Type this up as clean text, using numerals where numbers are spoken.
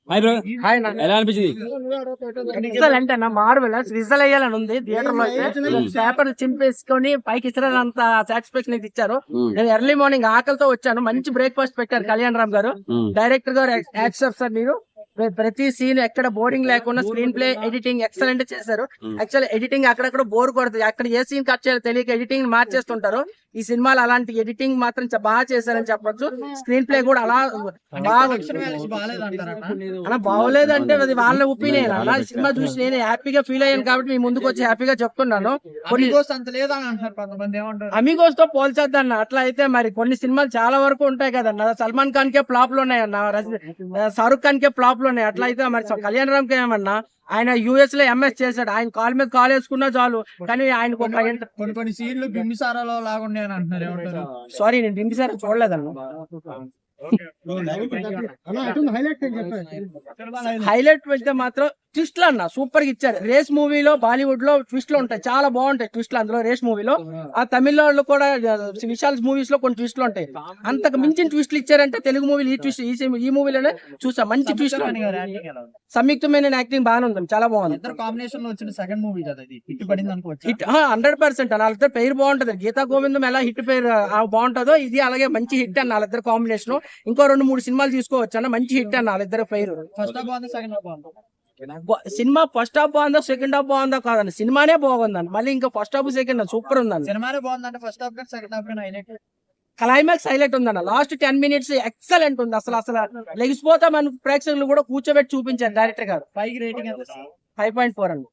Hi bro, hi ఎలా అనిపించింది? Excellent అన్న, మార్వెలస్. విజువల్ అయ్యాలని ఉంది థియేటర్ లో అయితే. పేపర్ చింపేసుకొని పైకి ఇచ్చినంత సాటిస్ఫాక్షన్ అయితే ఇచ్చారు. నేను ఎర్లీ మార్నింగ్ ఆకలితో వచ్చాను. మంచి బ్రేక్ఫాస్ట్ పెట్టారు కళ్యాణ్ రామ్ గారు. డైరెక్టర్ గారు యాక్సెప్ట్ సార్, మీరు ప్రతి సీన్ ఎక్కడ బోరింగ్ లేకుండా స్క్రీన్ ప్లే ఎడిటింగ్ ఎక్సలెంట్ చేశారు. యాక్చువల్ ఎడిటింగ్ అక్కడక్కడ బోర్ కొడుతుంది, అక్కడ ఏ సీన్ కట్ చేయాలో తెలియక ఎడిటింగ్ మార్చేస్తుంటారు. ఈ సినిమాలో అలాంటి ఎడిటింగ్ మాత్రం బాగా చేశారని చెప్పొచ్చు. స్క్రీన్ ప్లే కూడా అలా బాగా బాగోలేదంటే అది వాళ్ళ ఒపీనియన్ అలా. సినిమా చూసి నేను హ్యాపీగా ఫీల్ అయ్యాను కాబట్టి మీ ముందుకు వచ్చి హ్యాపీగా చెప్తున్నాను. అమిగోస్ తో పోల్చేద్దన్న, అట్లా అయితే మరి కొన్ని సినిమాలు చాలా వరకు ఉంటాయి కదన్న. సల్మాన్ ఖాన్ కే ఫ్లాప్ లు ఉన్నాయన్న, షారుఖ్ ఖాన్ కే ఫ్లాప్ లు ఉన్నాయి. అట్లా అయితే మరి కళ్యాణ్ రామ్ కే ఏమన్నా, ఆయన యుఎస్ లో ఎంఎస్ చేశాడు, ఆయన కాల్ మీద కాల్ వేసుకున్నా చాలు. కానీ ఆయనకు కొన్ని సీన్లు బింబిసారాలో లాగా ఉన్నాయని అంటున్నారు. సారీ, నేను బింబిసారా చూడలేదన్న. హైలైట్ వెళ్తే మాత్రం ట్విస్ట్లు అన్న సూపర్ గా ఇచ్చారు. రేస్ మూవీలో బాలీవుడ్ లో ట్విస్ట్లు ఉంటాయి, చాలా బాగుంటాయి ట్విస్ట్లు అందులో. రేస్ మూవీలో ఆ తమిళనాడులో కూడా విశాల్ మూవీస్ లో కొన్ని ట్విస్ట్లు ఉంటాయి. అంతకు మించిన ట్విస్ట్లు ఇచ్చారంటే తెలుగు మూవీలు ఈ ట్విస్ట్ ఈ మూవీలోనే చూసా. మంచి ట్విస్ట్, సంయుక్తమైన యాక్టింగ్ బాగానే ఉంది, చాలా బాగుంది. కాంబినేషన్ లో వచ్చిన సెకండ్ మూవీ కదా ఇది, హిట్ పడింది అనుకోవచ్చు. హిట్ 100%. వాళ్ళిద్దరు పేరు బాగుంటది. గీతా గోవిందం ఎలా హిట్ పేరు బాగుంటుందో ఇది అలాగే మంచి హిట్ అన్న వాళ్ళిద్దరు కాంబినేషన్. ఇంకో 2-3 సినిమాలు తీసుకోవచ్చు అన్న, మంచి హిట్ అన్న వాళ్ళిద్దరు పేరు. ఫస్ట్ హాఫ్ బాగుంది, సెకండ్ హాఫ్ బాగుంది. సినిమా ఫస్ట్ హాఫ్ బాగుందో సెకండ్ హాఫ్ బాగుందో కాదండి, సినిమానే బాగుందండి. మళ్ళీ ఇంకా ఫస్ట్ హాఫ్ సెకండ్ సూపర్ ఉందండి. సినిమానే బాగుందంటే ఫస్ట్ హాఫ్ కానీ సెకండ్ హాఫ్ కానీ హైలైట్. క్లైమాక్స్ హైలైట్ ఉందన్న. లాస్ట్ 10 minutes ఎక్సలెంట్ ఉంది. అసలు లెగిసిపోతా మన ప్రేక్షకులు కూడా కూర్చోబెట్టి చూపించారు డైరెక్టర్ గారు. 5 రేటింగ్ 5.4 అండి.